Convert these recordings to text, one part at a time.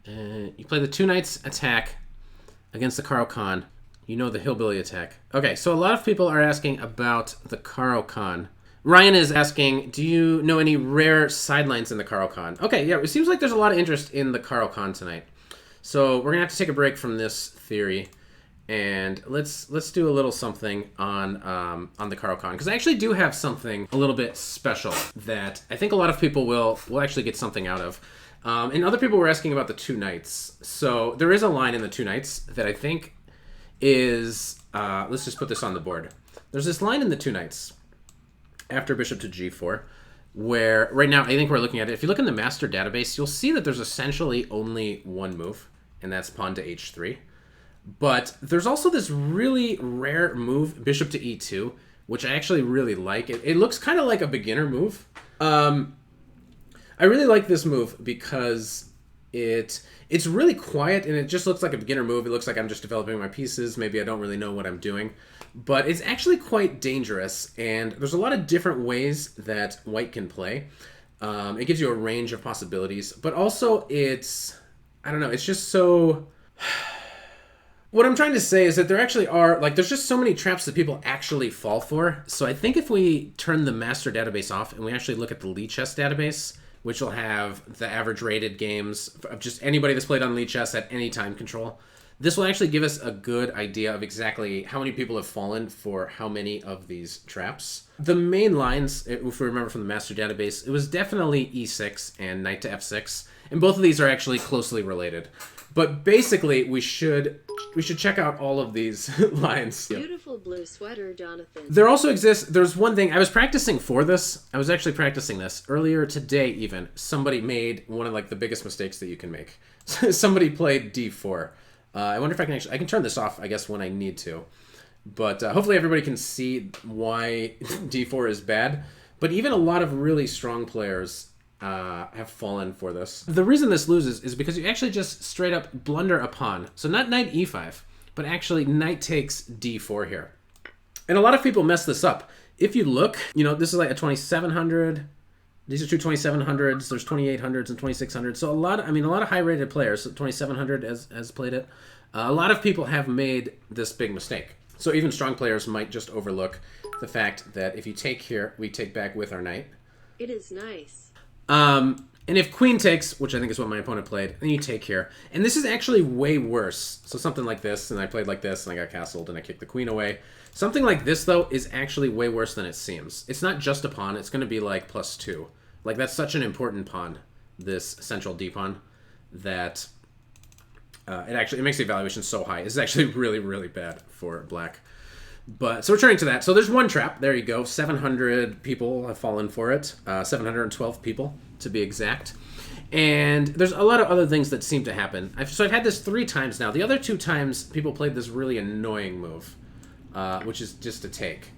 You play the two knights attack against the Caro-Kann. You know the hillbilly attack. Okay, so a lot of people are asking about the Caro-Kann. Ryan is asking, do you know any rare sidelines in the Caro-Kann? Okay, yeah, it seems like there's a lot of interest in the Caro-Kann tonight. So we're gonna have to take a break from this theory, and let's do a little something on the Caro-Kann, because I actually do have something a little bit special that I think a lot of people will actually get something out of. And other people were asking about the two knights. So there is a line in the two knights that I think is, let's just put this on the board. There's this line in the two knights after bishop to g4, where right now I think we're looking at it. If you look in the master database, you'll see that there's essentially only one move, and that's pawn to h3. But there's also this really rare move, bishop to e2, which I actually really like. It looks kind of like a beginner move. I really like this move because it's really quiet, and it just looks like a beginner move. It looks like I'm just developing my pieces. Maybe I don't really know what I'm doing. But it's actually quite dangerous, and there's a lot of different ways that white can play. It gives you a range of possibilities, but also I don't know, it's just so... What I'm trying to say is that there actually are, there's just so many traps that people actually fall for. So I think if we turn the master database off and we actually look at the Lee Chess database, which will have the average rated games of just anybody that's played on Lee Chess at any time control, this will actually give us a good idea of exactly how many people have fallen for how many of these traps. The main lines, if we remember from the master database, it was definitely e6 and knight to f6, and both of these are actually closely related. But basically, we should check out all of these lines. Beautiful blue sweater, Jonathan. There also exists, there's one thing, I was practicing for this. I was actually practicing this. Earlier today, even, somebody made one of the biggest mistakes that you can make. Somebody played d4. I wonder if I can turn this off, I guess, when I need to. But hopefully everybody can see why d4 is bad. But even a lot of really strong players have fallen for this. The reason this loses is because you actually just straight up blunder a pawn. So not knight e5, but actually knight takes d4 here. And a lot of people mess this up. If you look, this is like a 2700. These are two 2700s. There's 2800s and 2600s. So a lot of high-rated players, so 2700 has played it. A lot of people have made this big mistake. So even strong players might just overlook the fact that if you take here, we take back with our knight. It is nice. And if queen takes, which I think is what my opponent played, then you take here. And this is actually way worse. So something like this, and I played like this, and I got castled, and I kicked the queen away. Something like this, though, is actually way worse than it seems. It's not just a pawn. It's going to be like +2. That's such an important pawn, this central d pawn, that it makes the evaluation so high. It's actually really, really bad for black. But so returning to that, so there's one trap. There you go. 700 people have fallen for it. 712 people, to be exact. And there's a lot of other things that seem to happen. So I've had this 3 times now. The other 2 times, people played this really annoying move, which is just to take.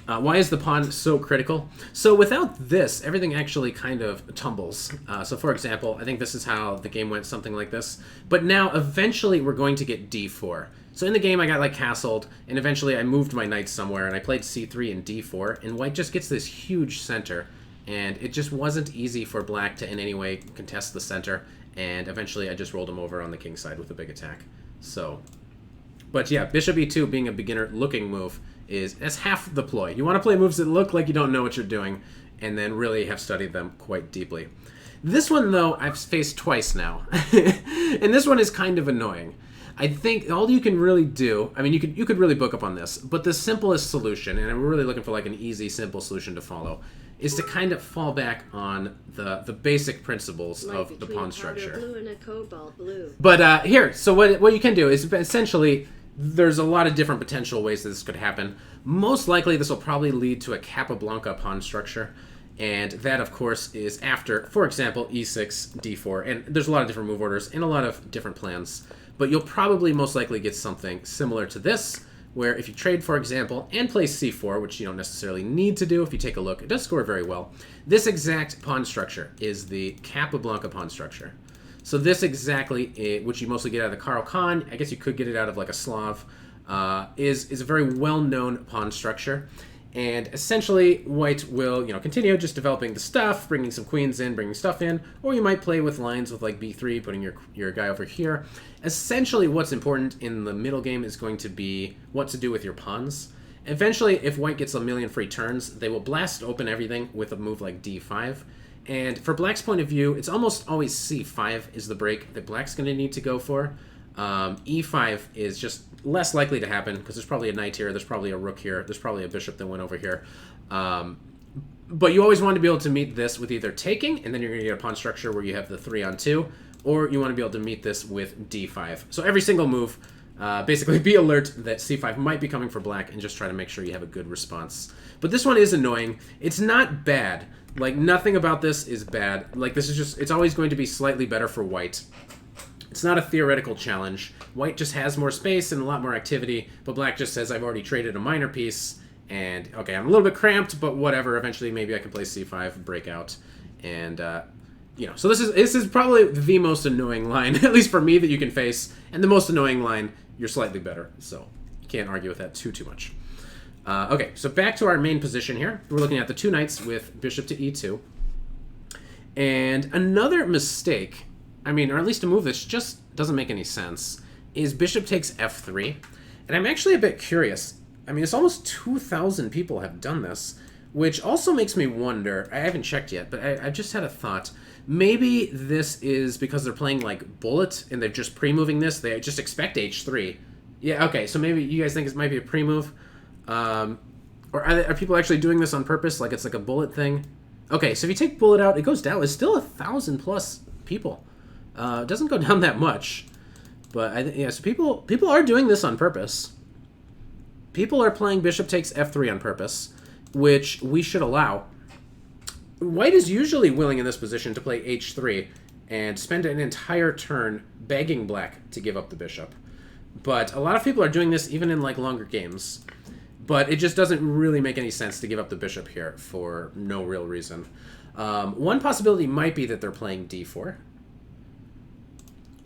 Why is the pawn so critical? So without this, everything actually kind of tumbles. So for example, I think this is how the game went, something like this. But now, eventually, we're going to get d4. So in the game, I got castled, and eventually I moved my knight somewhere, and I played c3 and d4, and white just gets this huge center, and it just wasn't easy for black to in any way contest the center, and eventually I just rolled him over on the king side with a big attack. So, but yeah, bishop e2 being a beginner-looking move that's half the ploy. You want to play moves that look like you don't know what you're doing, and then really have studied them quite deeply. This one, though, I've faced twice now, and this one is kind of annoying. I think all you can really do, you could really book up on this, but the simplest solution, and I'm really looking for an easy, simple solution to follow, is to kind of fall back on the basic principles of the pawn structure. Blue and a cobalt blue. But here, so what you can do is essentially, there's a lot of different potential ways that this could happen. Most likely, this will probably lead to a Kappa Blanca pawn structure. And that, of course, is after, for example, e6, d4. And there's a lot of different move orders and a lot of different plans. But you'll probably most likely get something similar to this, where if you trade, for example, and play c4, which you don't necessarily need to do if you take a look, it does score very well. This exact pawn structure is the Kappa Blanca pawn structure. So this exactly, which you mostly get out of the Caro-Kann, I guess you could get it out of a Slav, is a very well-known pawn structure. And essentially, white will, continue just developing the stuff, bringing some queens in, bringing stuff in, or you might play with lines with like b3, putting your guy over here. Essentially, what's important in the middle game is going to be what to do with your pawns. Eventually, if white gets a million free turns, they will blast open everything with a move like d5. And for black's point of view, it's almost always c5 is the break that black's going to need to go for. E5 is just less likely to happen because there's probably a knight here, there's probably a rook here, there's probably a bishop that went over here. But you always want to be able to meet this with either taking, and then you're going to get a pawn structure where you have the 3-on-2, or you want to be able to meet this with d5. So every single move, basically be alert that c5 might be coming for black and just try to make sure you have a good response. But this one is annoying. It's not bad. Like, nothing about this is bad. Like, this is just, it's always going to be slightly better for white. It's not a theoretical challenge. White just has more space and a lot more activity, but black just says, I've already traded a minor piece, and okay, I'm a little bit cramped, but whatever. Eventually, maybe I can play c5, break out, and, so this is probably the most annoying line, at least for me, that you can face, and the most annoying line, you're slightly better, so you can't argue with that too much. Okay, so back to our main position here. We're looking at the two knights with bishop to e2, and another mistake, or at least a move that just doesn't make any sense, is bishop takes f3. And I'm actually a bit curious. It's almost 2,000 people have done this, which also makes me wonder, I haven't checked yet, but I just had a thought. Maybe this is because they're playing like bullet and they're just pre-moving this. They just expect h3. Yeah, okay, so maybe you guys think it might be a pre-move. Or are people actually doing this on purpose, like it's like a bullet thing? Okay, so if you take bullet out, it goes down. It's still 1,000 plus people. It doesn't go down that much, but so people are doing this on purpose. People are playing bishop takes f3 on purpose, which we should allow. White is usually willing in this position to play h3 and spend an entire turn begging black to give up the bishop. But a lot of people are doing this even in like longer games. But it just doesn't really make any sense to give up the bishop here for no real reason. One possibility might be that they're playing d4.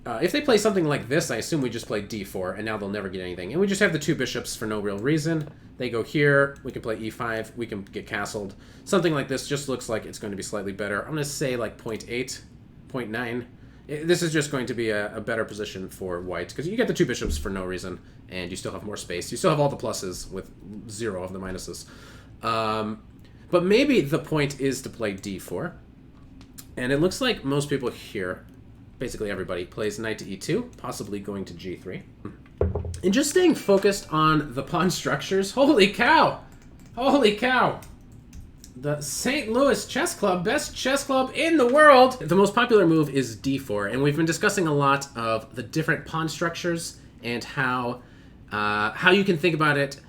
If they play something like this, I assume we just play d4, and now they'll never get anything. And we just have the two bishops for no real reason. They go here, we can play e5, we can get castled. Something like this just looks like it's going to be slightly better. I'm going to say like 0.8, 0.9. This is just going to be a better position for white, because you get the two bishops for no reason, and you still have more space. You still have all the pluses with 0 of the minuses. But maybe the point is to play d4. And it looks like most people here, basically everybody, plays knight to e2, possibly going to g3. And just staying focused on the pawn structures. Holy cow! Holy cow! The St. Louis Chess Club, best chess club in the world! The most popular move is d4, and we've been discussing a lot of the different pawn structures and how you can think about it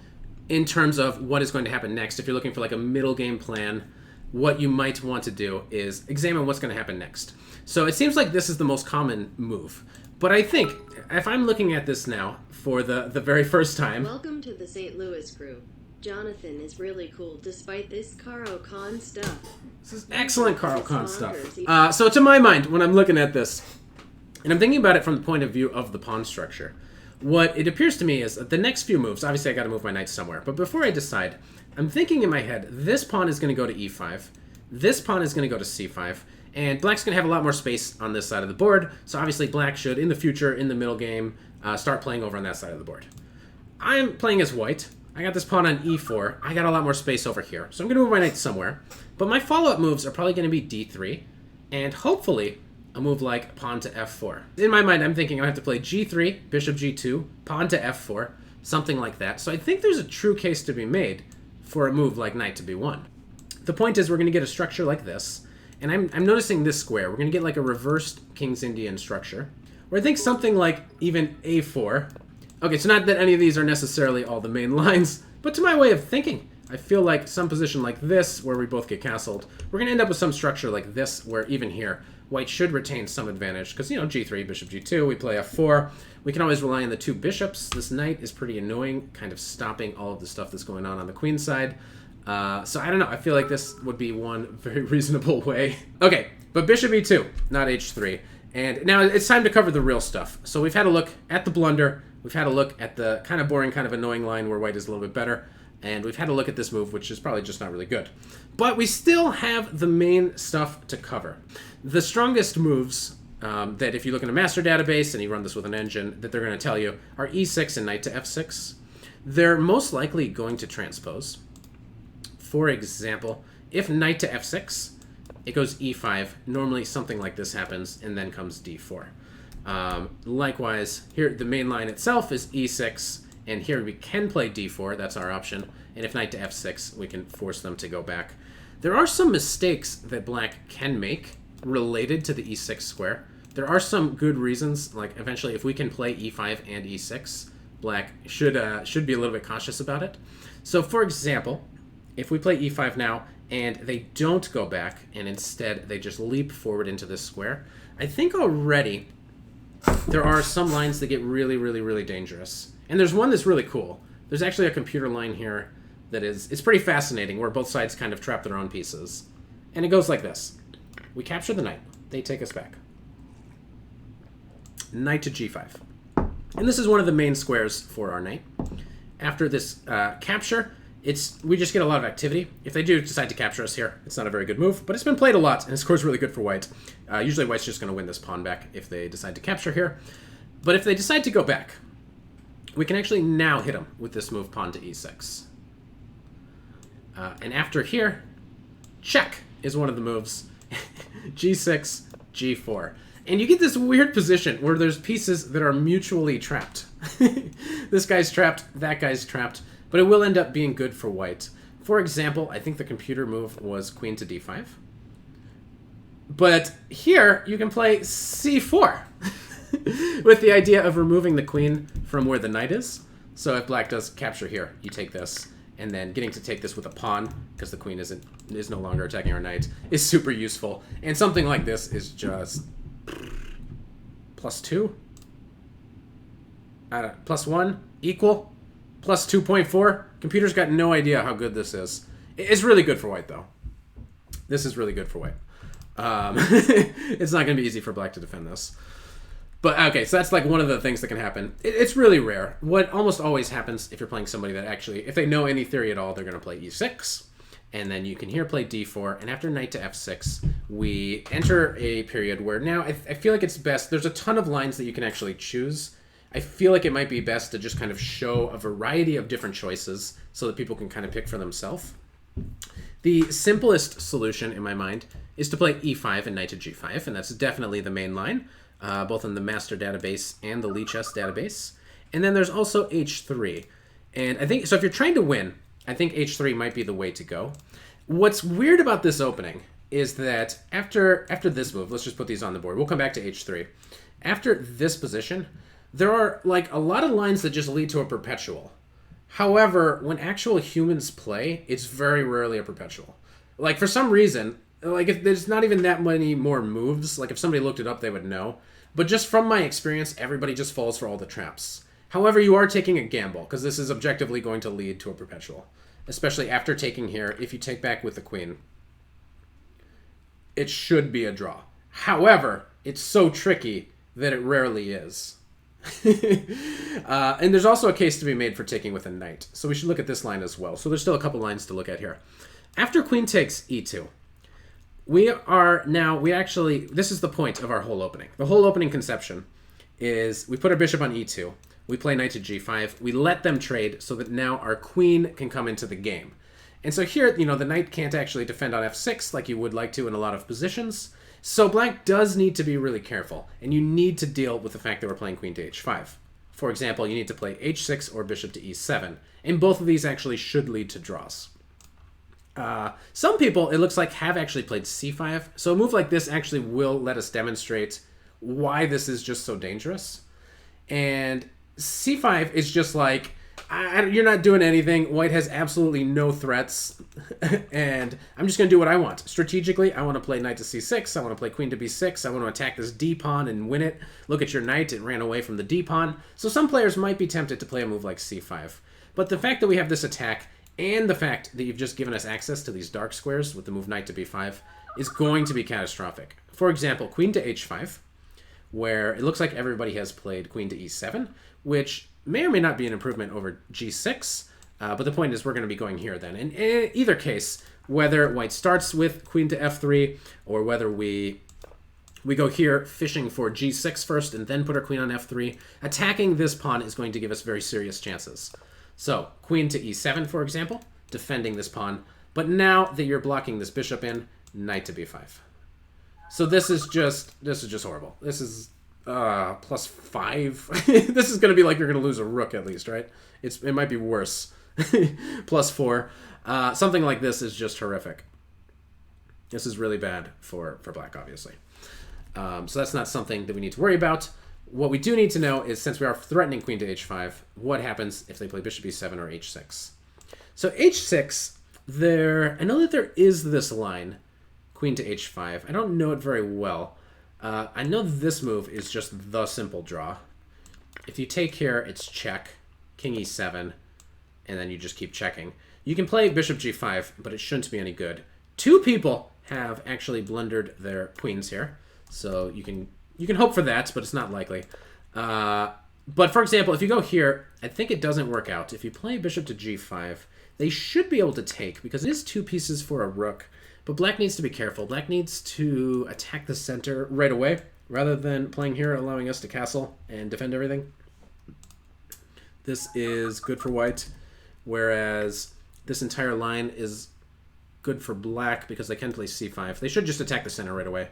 in terms of what is going to happen next. If you're looking for like a middle game plan, what you might want to do is examine what's going to happen next. So it seems like this is the most common move. But I think, if I'm looking at this now for the very first time... Welcome to the St. Louis crew. Jonathan is really cool despite this Caro-Kann stuff. This is excellent Caro-Kann stuff. So to my mind, when I'm looking at this, and I'm thinking about it from the point of view of the pawn structure, what it appears to me is that the next few moves, obviously I got to move my knight somewhere, but before I decide, I'm thinking in my head, this pawn is going to go to e5, this pawn is going to go to c5, and black's going to have a lot more space on this side of the board, so obviously black should, in the future, in the middle game, start playing over on that side of the board. I'm playing as white. I got this pawn on e4. I got a lot more space over here, so I'm going to move my knight somewhere. But my follow-up moves are probably going to be d3, and hopefully a move like pawn to f4. In my mind, I'm thinking I have to play g3, bishop g2, pawn to f4, something like that. So I think there's a true case to be made for a move like knight to b1. The point is we're going to get a structure like this, and I'm noticing this square. We're going to get like a reversed King's Indian structure, or I think something like even a4. Okay, so not that any of these are necessarily all the main lines, but to my way of thinking, I feel like some position like this, where we both get castled, we're going to end up with some structure like this, where even here, white should retain some advantage, because, g3, bishop g2, we play f4. We can always rely on the two bishops. This knight is pretty annoying, kind of stopping all of the stuff that's going on the queen side. So I don't know, I feel like this would be one very reasonable way. Okay, but bishop e2, not h3. And now it's time to cover the real stuff. So we've had a look at the blunder. We've had a look at the kind of boring, kind of annoying line where white is a little bit better. And we've had a look at this move, which is probably just not really good. But we still have the main stuff to cover. The strongest moves that if you look in a master database and you run this with an engine, that they're going to tell you are e6 and knight to f6. They're most likely going to transpose. For example, if knight to f6, it goes e5. Normally something like this happens, and then comes d4. Likewise, here the main line itself is e6, and here we can play d4, that's our option. And if knight to f6, we can force them to go back. There are some mistakes that black can make related to the e6 square. There are some good reasons, like eventually if we can play e5 and e6, black should be a little bit cautious about it. So for example, if we play e5 now and they don't go back and instead they just leap forward into this square, I think already there are some lines that get really, really, really dangerous. And there's one that's really cool. There's actually a computer line here that it's pretty fascinating, where both sides kind of trap their own pieces. And it goes like this. We capture the knight. They take us back. Knight to g5. And this is one of the main squares for our knight. After this capture, we just get a lot of activity. If they do decide to capture us here, it's not a very good move, but it's been played a lot, and it scores really good for white. Usually white's just going to win this pawn back if they decide to capture here. But if they decide to go back, we can actually now hit them with this move pawn to e6. And after here, check is one of the moves. g6, g4. And you get this weird position where there's pieces that are mutually trapped. This guy's trapped, that guy's trapped, but it will end up being good for white. For example, I think the computer move was queen to d5. But here, you can play c4 with the idea of removing the queen from where the knight is. So if black does capture here, you take this, and then getting to take this with a pawn, because the queen is no longer attacking our knight, is super useful. And something like this is just +2, +1, equal, +2.4. Computer's got no idea how good this is. It's really good for white, though. This is really good for white. It's not going to be easy for black to defend this. But, okay, so that's like one of the things that can happen. It's really rare. What almost always happens if you're playing somebody that actually, if they know any theory at all, they're going to play e6. And then you can here play d4. And after knight to f6, we enter a period where now I feel like it's best. There's a ton of lines that you can actually choose. I feel like it might be best to just kind of show a variety of different choices so that people can kind of pick for themselves. The simplest solution in my mind is to play e5 and knight to g5. And that's definitely the main line. Both in the master database and the Lichess database. And then there's also h3. And I think, so if you're trying to win, I think h3 might be the way to go. What's weird about this opening is that after this move, let's just put these on the board. We'll come back to h3. After this position, there are like a lot of lines that just lead to a perpetual. However, when actual humans play, it's very rarely a perpetual. Like for some reason, like if there's not even that many more moves, like if somebody looked it up, they would know. But just from my experience, everybody just falls for all the traps. However, you are taking a gamble, because this is objectively going to lead to a perpetual. Especially after taking here, if you take back with the queen, it should be a draw. However, it's so tricky that it rarely is. And there's also a case to be made for taking with a knight. So we should look at this line as well. So there's still a couple lines to look at here. After queen takes e2, this is the point of our whole opening. The whole opening conception is we put our bishop on e2, we play knight to g5, we let them trade so that now our queen can come into the game. And so here, the knight can't actually defend on f6 like you would like to in a lot of positions. So black does need to be really careful, and you need to deal with the fact that we're playing queen to h5. For example, you need to play h6 or bishop to e7, and both of these actually should lead to draws. Some people, it looks like, have actually played c5. So a move like this actually will let us demonstrate why this is just so dangerous. And c5 is just like, you're not doing anything. White has absolutely no threats. And I'm just going to do what I want. Strategically, I want to play knight to c6. I want to play queen to b6. I want to attack this d-pawn and win it. Look at your knight. It ran away from the d-pawn. So some players might be tempted to play a move like c5. But the fact that we have this attack and the fact that you've just given us access to these dark squares with the move knight to b5 is going to be catastrophic. For example, queen to h5, where it looks like everybody has played queen to e7, which may or may not be an improvement over g6. But the point is we're going to be going here then. And in either case, whether white starts with queen to f3 or whether we go here fishing for g6 first and then put our queen on f3, attacking this pawn is going to give us very serious chances. So queen to e7, for example, defending this pawn. But now that you're blocking this bishop in, knight to b5. So this is just horrible. This is +5. This is going to be like you're going to lose a rook at least, right? It might be worse. +4. Something like this is just horrific. This is really bad for black, obviously. So that's not something that we need to worry about. What we do need to know is, since we are threatening queen to h5, what happens if they play bishop e7 or h6? So h6, I know that there is this line, queen to h5. I don't know it very well. I know this move is just the simple draw. If you take here, it's check, king e7, and then you just keep checking. You can play bishop g5, but it shouldn't be any good. Two people have actually blundered their queens here, so you can hope for that, but it's not likely. But for example, if you go here, I think it doesn't work out. If you play bishop to g5, they should be able to take, because it is 2 pieces for a rook. But black needs to be careful. Black needs to attack the center right away, rather than playing here, allowing us to castle and defend everything. This is good for white, whereas this entire line is good for black because they can play c5. They should just attack the center right away.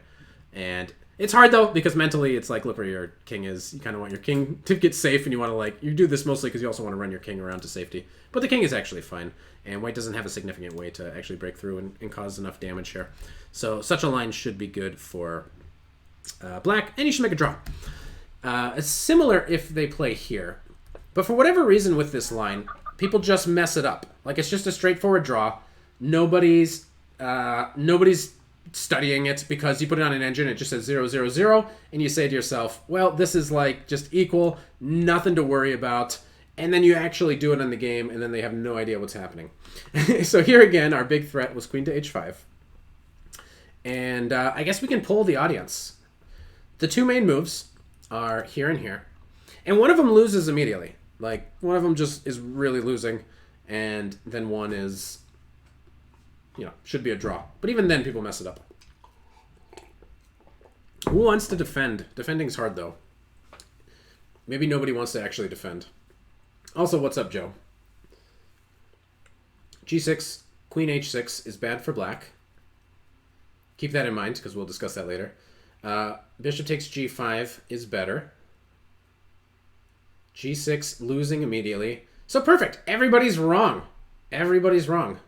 And it's hard, though, because mentally it's like, look where your king is. You kind of want your king to get safe, and you want to, like, you do this mostly because you also want to run your king around to safety. But the king is actually fine, and white doesn't have a significant way to actually break through and cause enough damage here. So such a line should be good for black, and you should make a draw. It's similar if they play here. But for whatever reason with this line, people just mess it up. Like, it's just a straightforward draw. Nobody's studying it, because you put it on an engine, it just says 0, 0, 0, and you say to yourself, well, this is like just equal, nothing to worry about, and then you actually do it in the game, and then they have no idea what's happening. So here again, our big threat was queen to h5. And I guess we can poll the audience. The 2 main moves are here and here, and one of them loses immediately. Like, one of them just is really losing, and then one is, should be a draw. But even then, people mess it up. Who wants to defend? Defending's hard, though. Maybe nobody wants to actually defend. Also, what's up, Joe? g6, queen h6 is bad for black. Keep that in mind, because we'll discuss that later. Bishop takes g5 is better. g6 losing immediately. So perfect. Everybody's wrong. Everybody's wrong.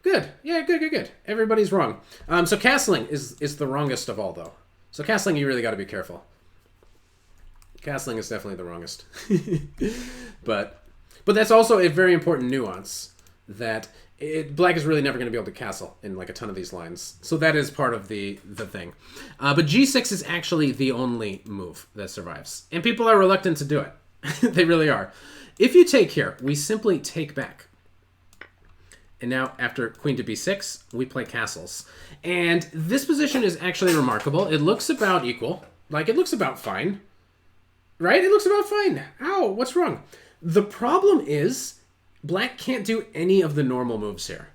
Good. Yeah, good. Everybody's wrong. So castling is the wrongest of all, though. So castling, you really got to be careful. Castling is definitely the wrongest. But that's also a very important nuance, that black is really never going to be able to castle in like a ton of these lines. So that is part of the thing. But g6 is actually the only move that survives. And people are reluctant to do it. They really are. If you take here, we simply take back. And now, after queen to b6, we play castles. And this position is actually remarkable. It looks about equal. Like, it looks about fine. Right? It looks about fine. Ow, what's wrong? The problem is, black can't do any of the normal moves here.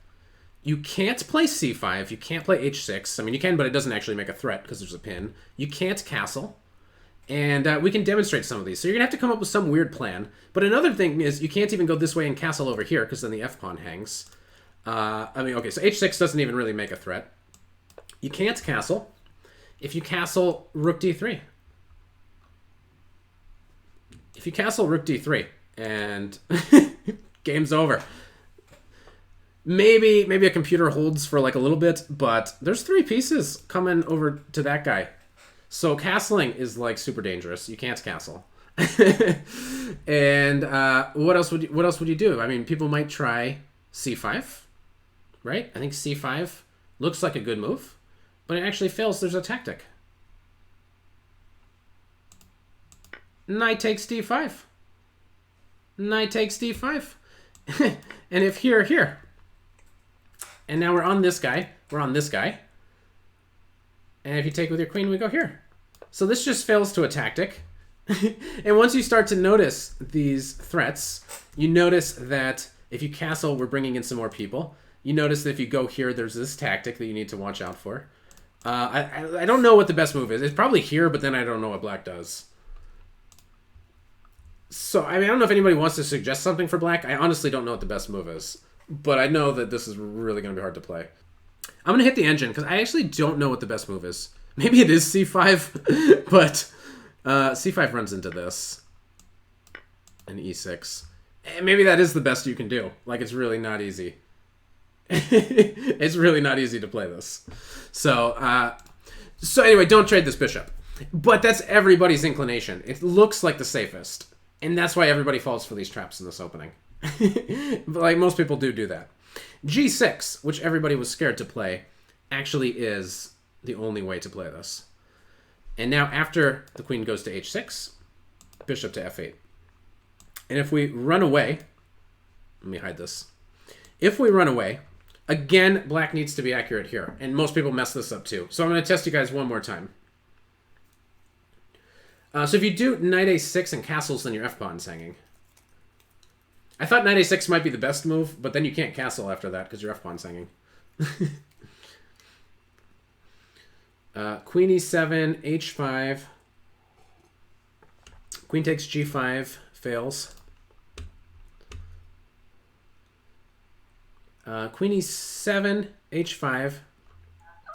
You can't play c5. You can't play h6. I mean, you can, but it doesn't actually make a threat because there's a pin. You can't castle. And we can demonstrate some of these. So you're going to have to come up with some weird plan. But another thing is, you can't even go this way and castle over here, because then the f-pawn hangs. Okay, so h6 doesn't even really make a threat. You can't castle. If you castle rook d3. If you castle rook d3, and game's over. Maybe a computer holds for like a little bit, but there's 3 pieces coming over to that guy. So castling is like super dangerous. You can't castle. And what else would you do? I mean, people might try c5, right? I think c5 looks like a good move, but it actually fails. There's a tactic. Knight takes d5. Knight takes d5. And if here. And now we're on this guy. We're on this guy. And if you take with your queen, we go here. So this just fails to a tactic. And once you start to notice these threats, you notice that if you castle, we're bringing in some more people. You notice that if you go here, there's this tactic that you need to watch out for. I don't know what the best move is. It's probably here, but then I don't know what black does. So, I mean, I don't know if anybody wants to suggest something for black. I honestly don't know what the best move is. But I know that this is really going to be hard to play. I'm going to hit the engine, because I actually don't know what the best move is. Maybe it is c5, but c5 runs into this. And e6. And maybe that is the best you can do. Like, it's really not easy. It's really not easy to play this. So anyway, don't trade this bishop. But that's everybody's inclination. It looks like the safest. And that's why everybody falls for these traps in this opening. But like most people do that. G6, which everybody was scared to play, actually is the only way to play this. And now after the queen goes to h6, bishop to f8. And if we run away, let me hide this. If we run away, again, black needs to be accurate here. And most people mess this up too. So I'm going to test you guys one more time. So if you do knight a6 and castles, then your f-pawn's hanging. I thought knight a6 might be the best move, but then you can't castle after that because your f-pawn's hanging. Queen e7, h5. Queen takes g5, fails. Queen e7, h5.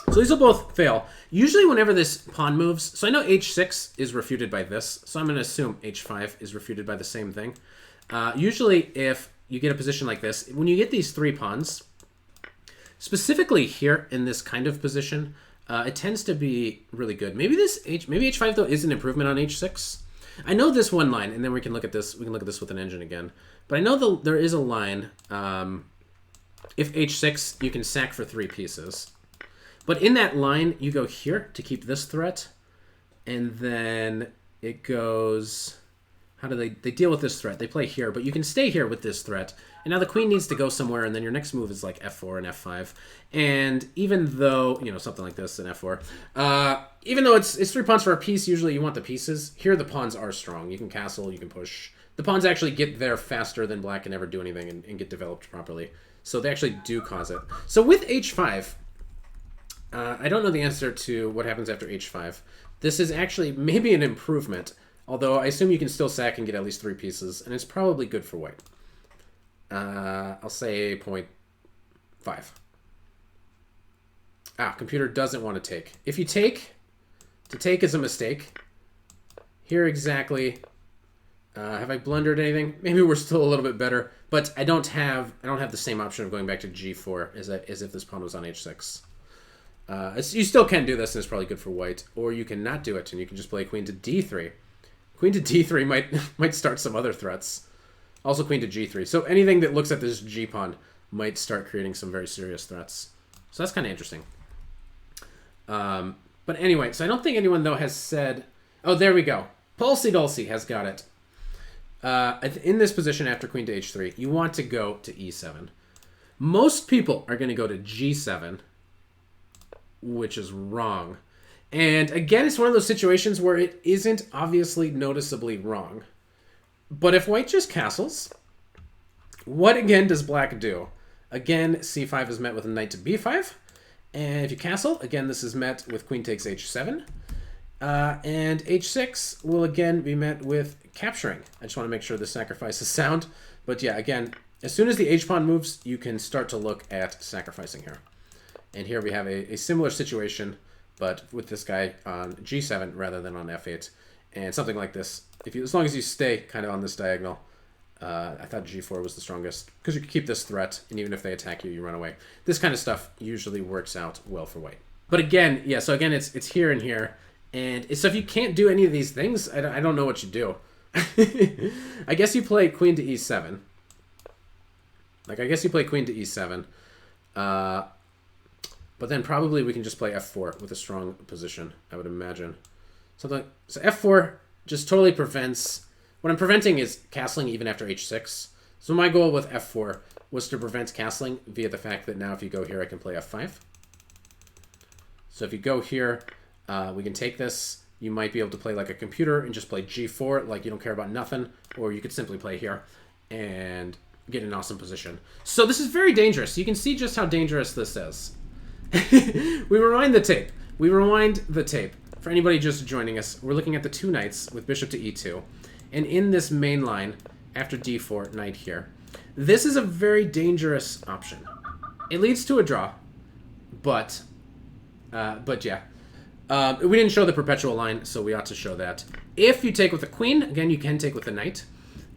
So these will both fail. Usually whenever this pawn moves, so I know h6 is refuted by this, so I'm going to assume h5 is refuted by the same thing. Usually if you get a position like this, when you get these three pawns, specifically here in this kind of position, it tends to be really good. Maybe maybe h5 though is an improvement on h6. I know this one line, and then we can look at this. We can look at this with an engine again. But I know there is a line. If h6, you can sack for 3 pieces. But in that line, you go here to keep this threat, and then it goes. How do they deal with this threat? They play here, but you can stay here with this threat. And now the queen needs to go somewhere, and then your next move is like f4 and f5. And even though, you know, something like this and f4, even though it's 3 pawns for a piece, usually you want the pieces. Here the pawns are strong. You can castle, you can push. The pawns actually get there faster than black can ever do anything and get developed properly. So they actually do cause it. So with h5, I don't know the answer to what happens after h5. This is actually maybe an improvement. Although I assume you can still sack and get at least 3 pieces, and it's probably good for white. I'll say 0.5. Computer doesn't want to take. If you take, to take is a mistake. Here exactly. Have I blundered anything? Maybe we're still a little bit better, but I don't have the same option of going back to g4 as if this pawn was on h6. You still can do this, and it's probably good for white, or you can not do it, and you can just play queen to d3. Queen to d3 might start some other threats. Also queen to g3. So anything that looks at this g pawn might start creating some very serious threats. So that's kind of interesting. But anyway, so I don't think anyone, though, has said... Oh, there we go. Pulsey Dulcie has got it. In this position after queen to h3, you want to go to e7. Most people are going to go to g7, which is wrong. And again, it's one of those situations where it isn't obviously noticeably wrong. But if white just castles, what again does black do? Again, c5 is met with a knight to b5. And if you castle, again, this is met with queen takes h7. And h6 will again be met with capturing. I just want to make sure the sacrifice is sound. But yeah, again, as soon as the h-pawn moves, you can start to look at sacrificing here. And here we have a similar situation, but with this guy on g7 rather than on f8. And something like this, as long as you stay kind of on this diagonal, I thought g4 was the strongest, because you can keep this threat, and even if they attack you, you run away. This kind of stuff usually works out well for white. But again, yeah, so again, it's here and here. And so if you can't do any of these things, I don't know what you do. I guess you play queen to e7. Like, I guess you play queen to e7. But then probably we can just play f4 with a strong position, I would imagine. So f4 just totally prevents... What I'm preventing is castling even after h6. So my goal with f4 was to prevent castling via the fact that now if you go here, I can play f5. So if you go here, we can take this. You might be able to play like a computer and just play g4, like you don't care about nothing. Or you could simply play here and get an awesome position. So this is very dangerous. You can see just how dangerous this is. We rewind the tape. We rewind the tape. For anybody just joining us, we're looking at the two knights with bishop to e2. And in this main line, after d4, knight here. This is a very dangerous option. It leads to a draw, but yeah. We didn't show the perpetual line, so we ought to show that. If you take with the queen, again, you can take with the knight.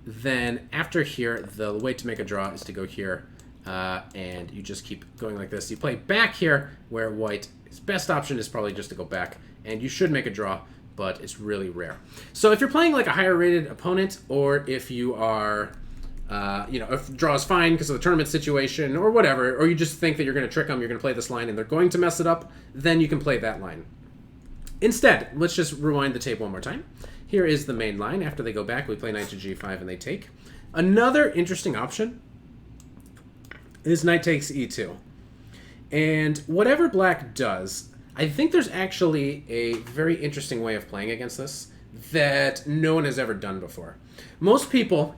Then after here, the way to make a draw is to go here, and you just keep going like this. You play back here, where white's best option is probably just to go back, and you should make a draw, but it's really rare. So if you're playing like a higher rated opponent, or if you are, if draw is fine because of the tournament situation or whatever, or you just think that you're going to trick them, you're going to play this line and they're going to mess it up, then you can play that line. Instead, let's just rewind the tape one more time. Here is the main line. After they go back, we play knight to g5 and they take. Another interesting option is knight takes e2. And whatever black does, I think there's actually a very interesting way of playing against this that no one has ever done before. Most people,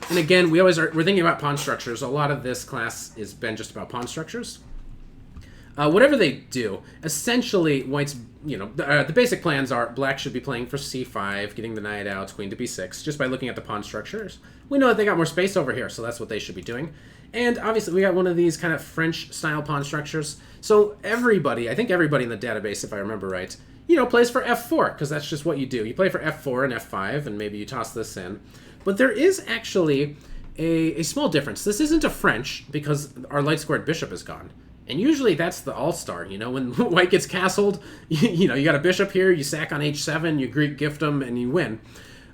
and again, we're thinking about pawn structures. A lot of this class has been just about pawn structures. Whatever they do, essentially, white's, the basic plans are black should be playing for c5, getting the knight out, queen to b6, just by looking at the pawn structures. We know that they got more space over here, so that's what they should be doing. And obviously, we got one of these kind of French-style pawn structures. So everybody, I think everybody in the database, if I remember right, plays for f4, because that's just what you do. You play for f4 and f5, and maybe you toss this in. But there is actually a small difference. This isn't a French, because our light-squared bishop is gone. And usually that's the all-star, when white gets castled, you got a bishop here, you sack on h7, you Greek gift them, and you win.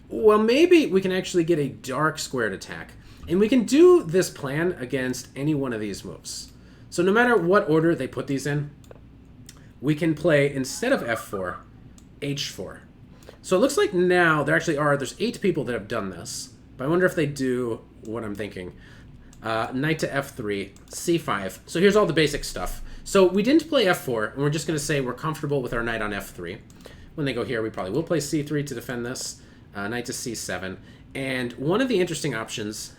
Well, maybe we can actually get a dark squared attack. And we can do this plan against any one of these moves. So no matter what order they put these in, we can play, instead of f4, h4. So it looks like now there's 8 people that have done this. But I wonder if they do what I'm thinking. Knight to f3, c5. So here's all the basic stuff. So we didn't play f4, and we're just going to say we're comfortable with our knight on f3. When they go here, we probably will play c3 to defend this. Knight to c7. And one of the interesting options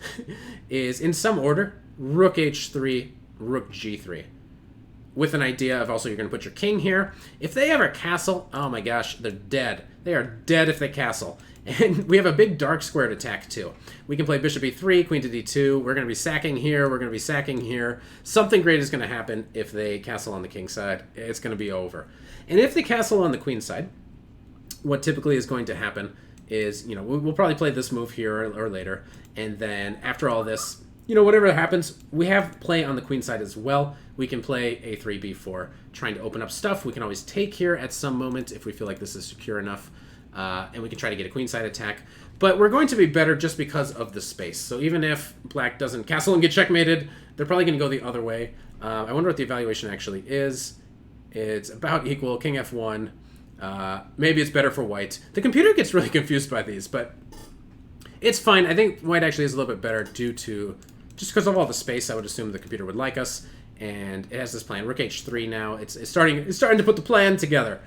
is, in some order, rook h3, rook g3. With an idea of also you're going to put your king here. If they ever castle, oh my gosh, they're dead. They are dead if they castle. And we have a big dark squared attack too. We can play bishop e3, queen to d2. We're going to be sacking here. We're going to be sacking here. Something great is going to happen if they castle on the king side. It's going to be over. And if they castle on the queen side, what typically is going to happen is, we'll probably play this move here or later. And then after all this, whatever happens, we have play on the queen side as well. We can play a3, b4, trying to open up stuff. We can always take here at some moment if we feel like this is secure enough. And we can try to get a queenside attack. But we're going to be better just because of the space. So even if black doesn't castle and get checkmated, they're probably going to go the other way. I wonder what the evaluation actually is. It's about equal, king f1. Maybe it's better for white. The computer gets really confused by these, but it's fine. I think white actually is a little bit better due to, just because of all the space, I would assume the computer would like us. And it has this plan, rook h3 now. It's starting to put the plan together.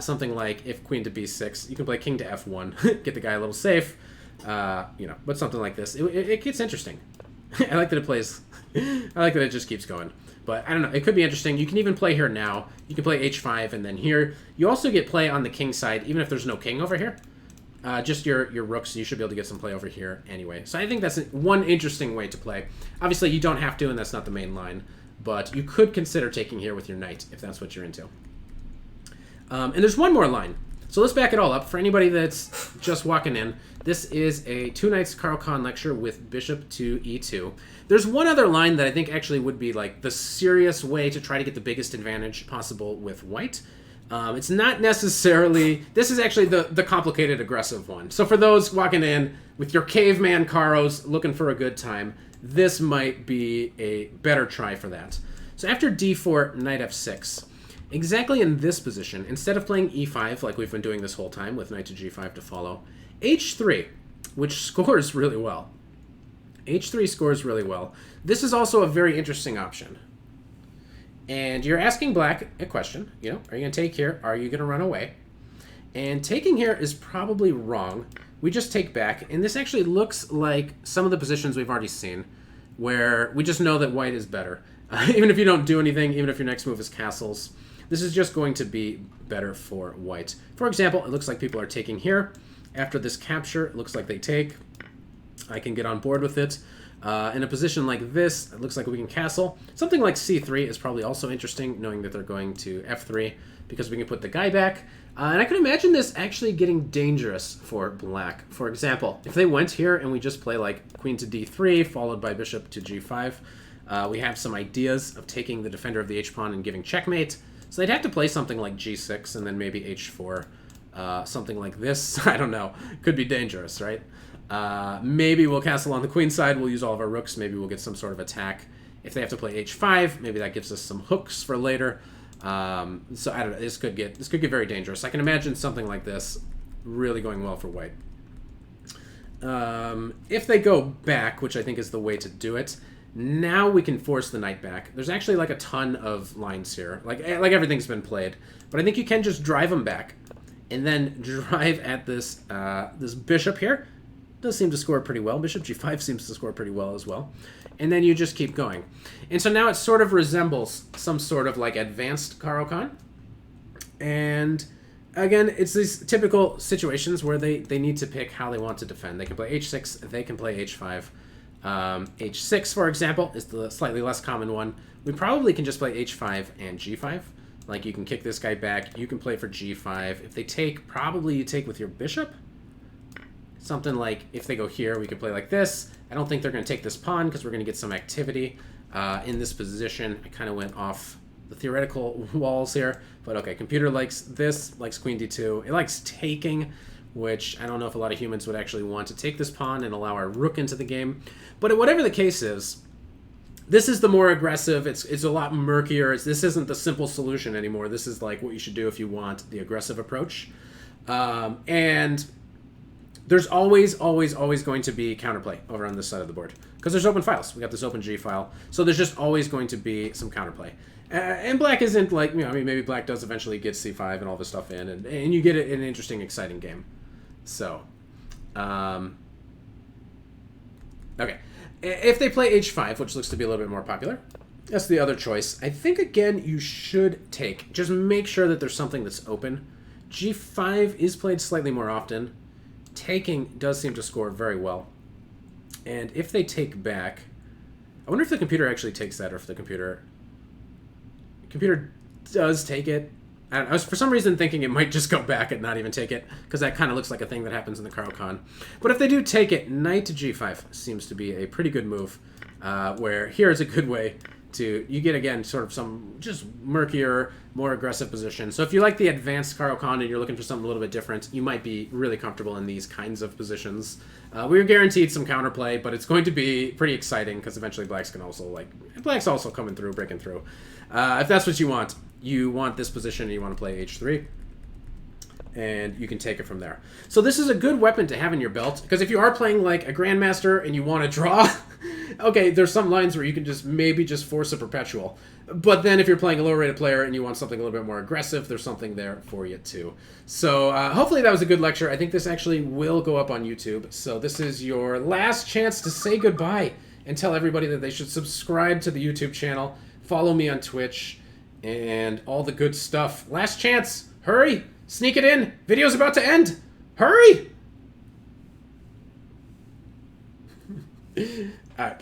Something like if queen to b6, you can play king to f1, get the guy a little safe, but something like this. It gets interesting. I like that it plays, I like that it just keeps going. But I don't know, it could be interesting. You can even play here now. You can play h5 and then here. You also get play on the king side, even if there's no king over here. Just your rooks, you should be able to get some play over here anyway. So I think that's one interesting way to play. Obviously, you don't have to, and that's not the main line. But you could consider taking here with your knight, if that's what you're into. And there's one more line. So let's back it all up. For anybody that's just walking in, this is a Two Knights Caro-Kann lecture with bishop to e2. There's one other line that I think actually would be like the serious way to try to get the biggest advantage possible with white. It's not necessarily... This is actually the complicated, aggressive one. So for those walking in with your caveman Caros looking for a good time, this might be a better try for that. So after d4, knight f6... Exactly in this position, instead of playing e5 like we've been doing this whole time with knight to g5 to follow, h3, which scores really well. h3 scores really well. This is also a very interesting option. And you're asking black a question, are you going to take here? Are you going to run away? And taking here is probably wrong. We just take back, and this actually looks like some of the positions we've already seen, where we just know that white is better. Even if you don't do anything, even if your next move is castles, this is just going to be better for white. For example, it looks like people are taking here. After this capture, it looks like they take. I can get on board with it. In a position like this, it looks like we can castle. Something like c3 is probably also interesting, knowing that they're going to f3, because we can put the guy back. And I can imagine this actually getting dangerous for black. For example, if they went here and we just play like queen to d3, followed by bishop to g5, we have some ideas of taking the defender of the h-pawn and giving checkmate. So they'd have to play something like g6 and then maybe h4, something like this. I don't know. Could be dangerous, right? Maybe we'll castle on the queen side. We'll use all of our rooks. Maybe we'll get some sort of attack. If they have to play h5, maybe that gives us some hooks for later. So I don't know. This could get very dangerous. I can imagine something like this really going well for white. If they go back, which I think is the way to do it, now we can force the knight back. There's actually like a ton of lines here. Like everything's been played. But I think you can just drive them back. And then drive at this this bishop here. Does seem to score pretty well. Bishop g5 seems to score pretty well as well. And then you just keep going. And so now it sort of resembles some sort of like advanced Caro-Kann. And again, it's these typical situations where they need to pick how they want to defend. They can play h6, they can play h5. H6, for example, is the slightly less common one. We probably can just play h5 and g5. Like, you can kick this guy back. You can play for g5. If they take, probably you take with your bishop. Something like, if they go here, we could play like this. I don't think they're going to take this pawn because we're going to get some activity in this position. I kind of went off the theoretical walls here. But okay, computer likes this, likes queen d2. It likes taking, which I don't know if a lot of humans would actually want to take this pawn and allow our rook into the game. But whatever the case is, this is the more aggressive. It's a lot murkier. This isn't the simple solution anymore. This is like what you should do if you want the aggressive approach. And there's always going to be counterplay over on this side of the board because there's open files. We got this open G file. So there's just always going to be some counterplay. And black isn't like, I mean, maybe black does eventually get c5 and all this stuff in, and you get it in an interesting, exciting game. So, okay. If they play h5, which looks to be a little bit more popular, that's the other choice. I think, again, you should take. Just make sure that there's something that's open. g5 is played slightly more often. Taking does seem to score very well. And if they take back, I wonder if the computer actually takes that, or if the computer does take it. I was for some reason thinking it might just go back and not even take it, because that kind of looks like a thing that happens in the Caro-Kann. But if they do take it, knight to g5 seems to be a pretty good move, where here is a good way to, you get, again, sort of some just murkier, more aggressive position. So if you like the advanced Caro-Kann and you're looking for something a little bit different, you might be really comfortable in these kinds of positions. We're guaranteed some counterplay, but it's going to be pretty exciting, because eventually black's also coming through, breaking through. If that's what you want this position and you want to play h3, and you can take it from there. So this is a good weapon to have in your belt, because if you are playing like a grandmaster and you want to draw, okay, there's some lines where you can maybe just force a perpetual. But then if you're playing a lower rated player and you want something a little bit more aggressive, there's something there for you too. So hopefully that was a good lecture. I think this actually will go up on YouTube. So this is your last chance to say goodbye and tell everybody that they should subscribe to the YouTube channel, follow me on Twitch, and all the good stuff. Last chance. Hurry. Sneak it in. Video's about to end. Hurry. All right.